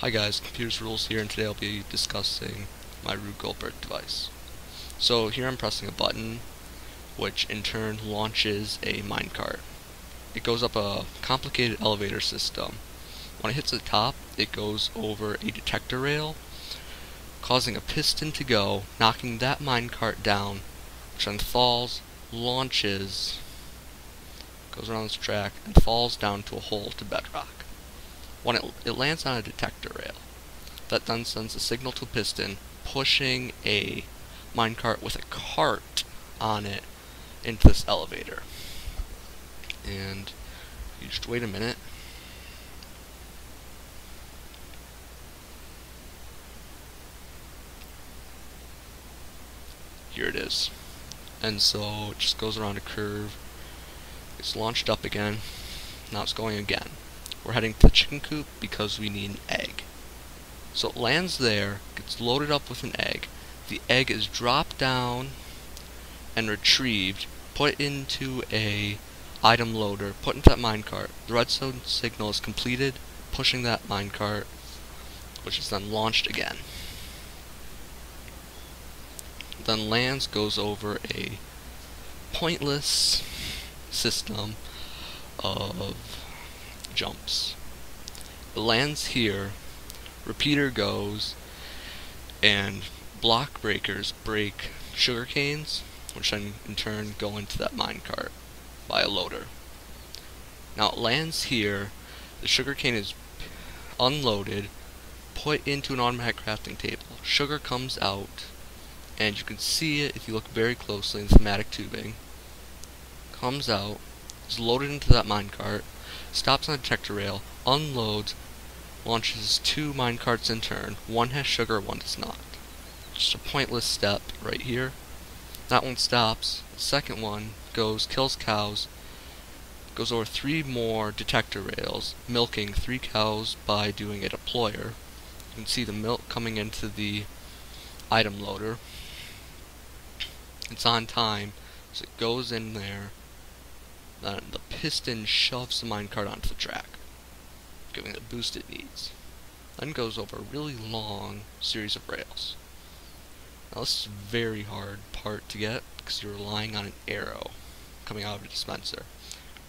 Hi guys, Computers Rules here, and today I'll be discussing my rube goldberg device. So here I'm pressing a button, which in turn launches a minecart. It goes up a complicated elevator system. When it hits the top, it goes over a detector rail, causing a piston to go, knocking that minecart down, which then falls, launches, goes around this track, and falls down to a hole to bedrock. When it lands on a detector rail, that then sends a signal to a piston, pushing a minecart with a cart on it into this elevator. And you just wait a minute. Here it is. And so it just goes around a curve, it's launched up again, now it's going again. We're heading to the chicken coop because we need an egg. So it lands there, gets loaded up with an egg. The egg is dropped down and retrieved, put into a item loader, put into that minecart. The redstone signal is completed, pushing that minecart, which is then launched again. Then lands, goes over a pointless system of jumps. It lands here, repeater goes, and block breakers break sugar canes, which then in turn go into that minecart by a loader. Now it lands here, the sugar cane is unloaded, put into an automatic crafting table. Sugar comes out, and you can see it if you look very closely in the thematic tubing. Comes out, is loaded into that minecart, stops on a detector rail, unloads, launches two minecarts in turn. One has sugar, one does not. Just a pointless step right here. That one stops. The second one goes, kills cows, goes over three more detector rails, milking three cows by doing a deployer. You can see the milk coming into the item loader. It's on time, so it goes in there. Then the piston shoves the minecart onto the track, giving it the boost it needs. Then goes over a really long series of rails. Now this is a very hard part to get because you're relying on an arrow coming out of a dispenser.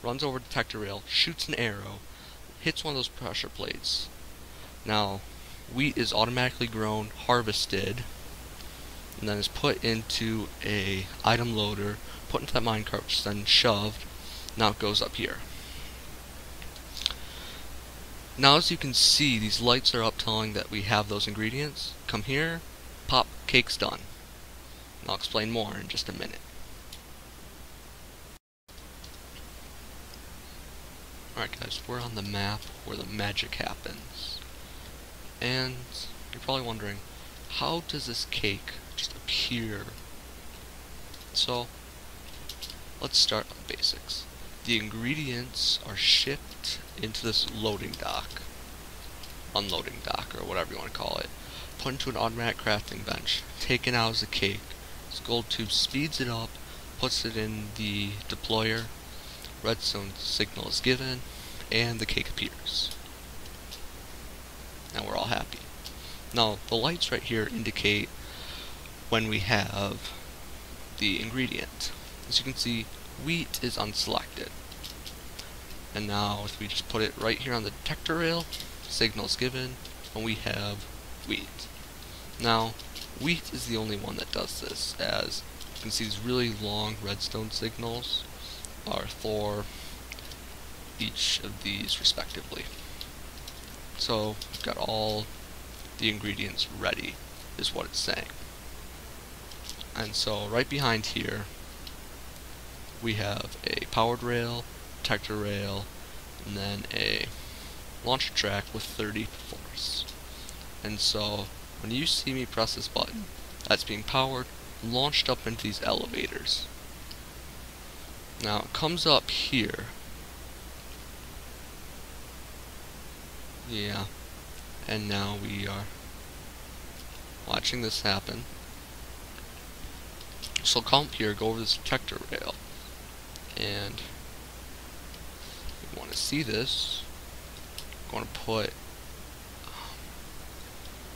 Runs over a detector rail, shoots an arrow, hits one of those pressure plates. Now, wheat is automatically grown, harvested, and then is put into a item loader, put into that minecart, which is then shoved. Now it goes up here. Now as you can see, these lights are up telling that we have those ingredients. Come here, pop, cake's done. And I'll explain more in just a minute. Alright guys, we're on the map where the magic happens. And you're probably wondering, how does this cake just appear? So, let's start on the basics. The ingredients are shipped into this loading dock, unloading dock, or whatever you want to call it, put into an automatic crafting bench, taken out as a cake. This gold tube speeds it up, puts it in the deployer, redstone signal is given, and the cake appears. Now we're all happy. Now the lights right here indicate when we have the ingredient. As you can see, wheat is unselected. And now if we just put it right here on the detector rail, signal is given, and we have wheat. Now, wheat is the only one that does this, as you can see these really long redstone signals are for each of these respectively. So, we've got all the ingredients ready, is what it's saying. And so, right behind here, we have a powered rail, detector rail, and then a launcher track with 30 force. And so, when you see me press this button, that's being powered, launched up into these elevators. Now, it comes up here. Yeah. And now we are watching this happen. So come up here, go over this detector rail, and if you want to see this, I'm going to put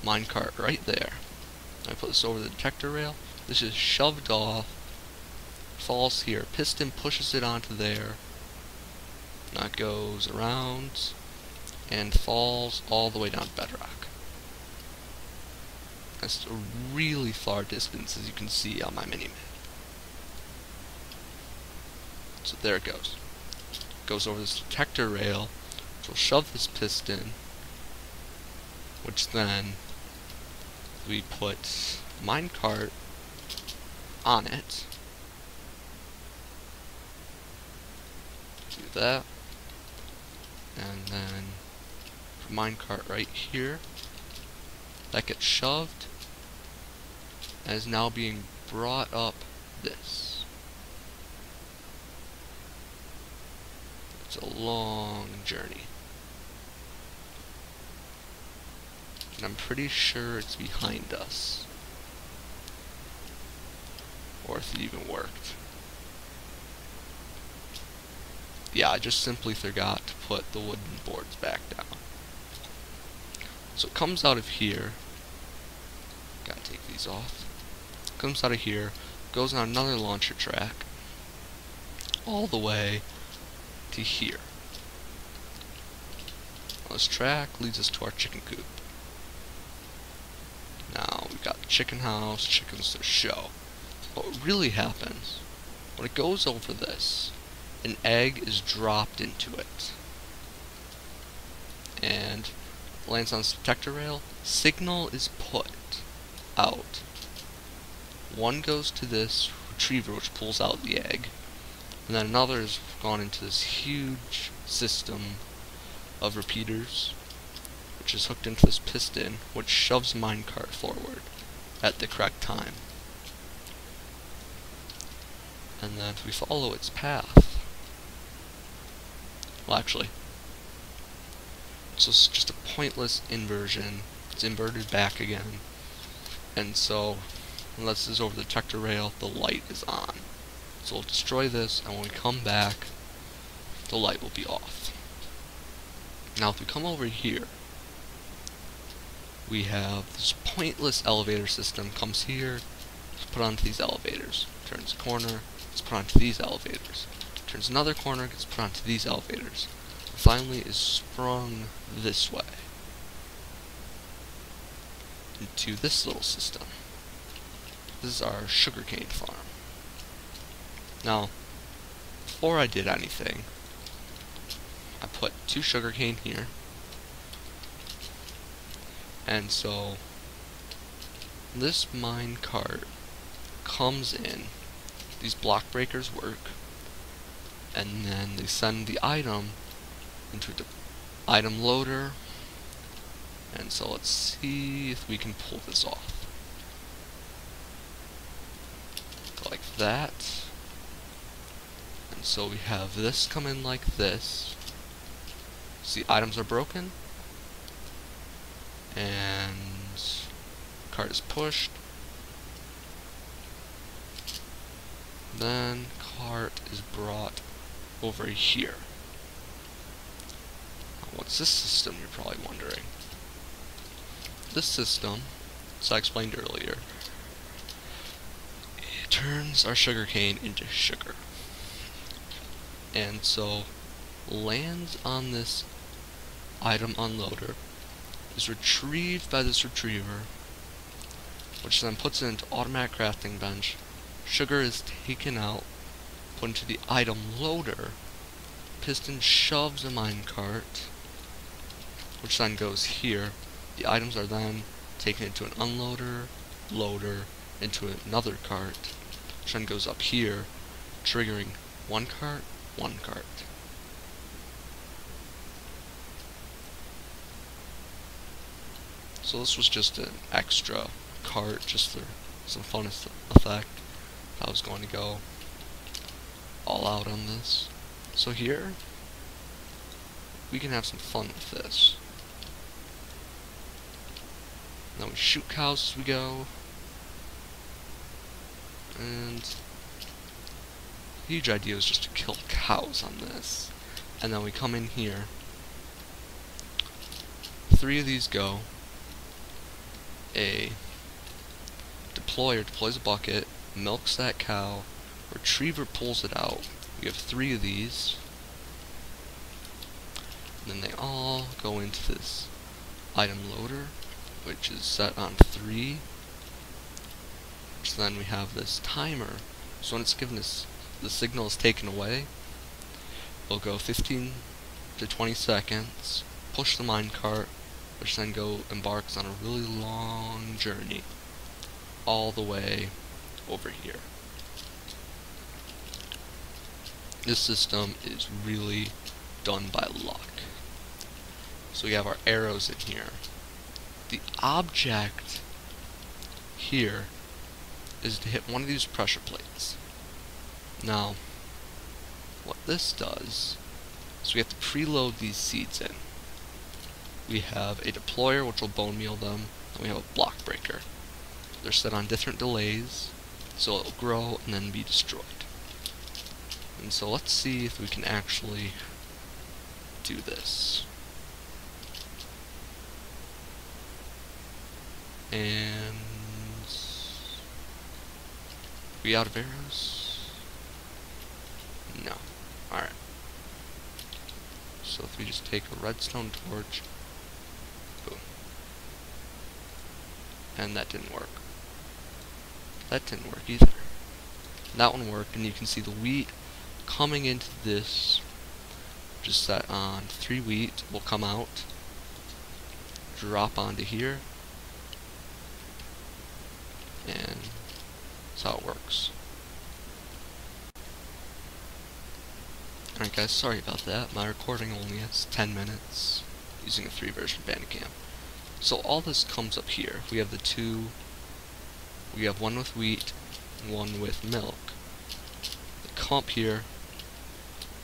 minecart right there. I put this over the detector rail. This is shoved off, falls here. Piston pushes it onto there. That goes around and falls all the way down to bedrock. That's a really far distance, as you can see on my mini-map. So there it goes. Goes over this detector rail, which will shove this piston, which then we put minecart on it. Do that. And then minecart right here. That gets shoved and is now being brought up this. It's a long journey. And I'm pretty sure it's behind us. Or if it even worked. Yeah, I just simply forgot to put the wooden boards back down. So it comes out of here. Gotta take these off. Comes out of here, goes on another launcher track, all the way to here. This track leads us to our chicken coop. Now we've got the chicken house, chickens to show. What really happens, when it goes over this, an egg is dropped into it. And lands on this detector rail, signal is put out. One goes to this retriever which pulls out the egg, and then another has gone into this huge system of repeaters which is hooked into this piston which shoves minecart forward at the correct time. And then if we follow its path, well actually, so it's just a pointless inversion. It's inverted back again. And so, unless this is over the detector rail, the light is on. So we'll destroy this, and when we come back, the light will be off. Now if we come over here, we have this pointless elevator system. Comes here, it's put onto these elevators. Turns a corner, it's put onto these elevators. Turns another corner, gets put onto these elevators. Finally is sprung this way into this little system. This is our sugarcane farm. Now, before I did anything, I put 2 sugarcane here, and so this mine cart comes in, these block breakers work, and then they send the item into the item loader. And so let's see if we can pull this off. Go like that. And so we have this come in like this. See, items are broken. And cart is pushed. Then cart is brought over here. What's this system, you're probably wondering? This system, as I explained earlier, it turns our sugarcane into sugar. And so, lands on this item unloader, is retrieved by this retriever, which then puts it into automatic crafting bench. Sugar is taken out, put into the item loader, piston shoves a minecart, which then goes here. The items are then taken into an unloader, loader, into another cart, which then goes up here, triggering one cart. So this was just an extra cart, just for some fun effect. I was going to go all out on this. So here, we can have some fun with this. Then we shoot cows as we go. And the huge idea is just to kill cows on this. And then we come in here. 3 of these go. a deployer deploys a bucket, milks that cow, retriever pulls it out. We have 3 of these. And then they all go into this item loader, which is set on 3. So then we have this timer. So when it's given us, the signal is taken away, it'll go 15 to 20 seconds, push the minecart, which then embarks on a really long journey all the way over here. This system is really done by luck. So we have our arrows in here. The object here is to hit one of these pressure plates. Now, what this does is we have to preload these seeds in. We have a deployer which will bone meal them, and we have a block breaker. They're set on different delays, so it'll grow and then be destroyed. And so let's see if we can actually do this. And we out of arrows? No. Alright. So if we just take a redstone torch, boom. And that didn't work. That didn't work either. That one worked, and you can see the wheat coming into this, just set on 3 wheat, will come out, drop onto here, and that's how it works. Alright guys, sorry about that. My recording only has 10 minutes using a 3 version Bandicam. So all this comes up here. We have we have one with wheat, one with milk. They come up here,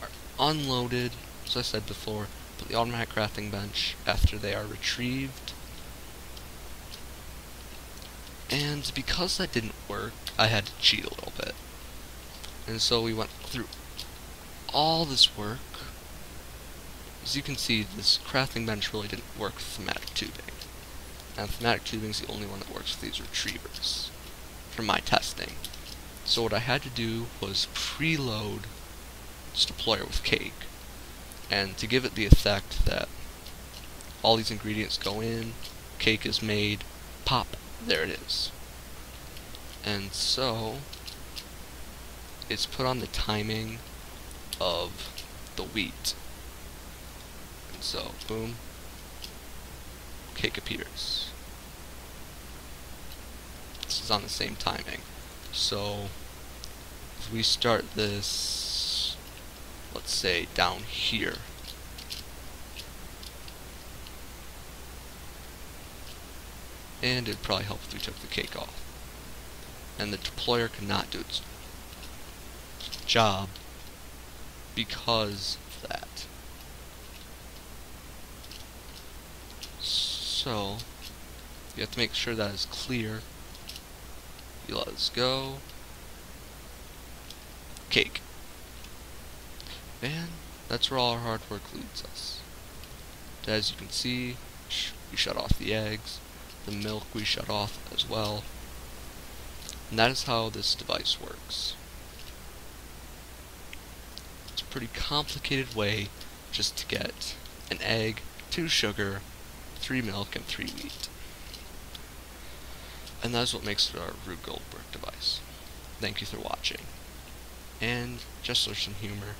are unloaded, as I said before, put the automatic crafting bench after they are retrieved. And because that didn't work, I had to cheat a little bit. And so we went through all this work. As you can see, this crafting bench really didn't work with thematic tubing. And thematic tubing is the only one that works with these retrievers for my testing. So what I had to do was preload this deployer with cake. And to give it the effect that all these ingredients go in, cake is made, pop, there it is. And so it's put on the timing of the wheat. And so, boom, cake appears. This is on the same timing. So if we start this, let's say down here, and it'd probably help if we took the cake off. And the deployer could not do its job because of that. So you have to make sure that is clear. You let this go. Cake. And that's where all our hard work leads us. As you can see, we shut off the eggs. The milk we shut off as well. And that is how this device works. It's a pretty complicated way just to get an egg, 2 sugar, 3 milk, and 3 wheat. And that is what makes it our Rube Goldberg device. Thank you for watching. And just for some humor,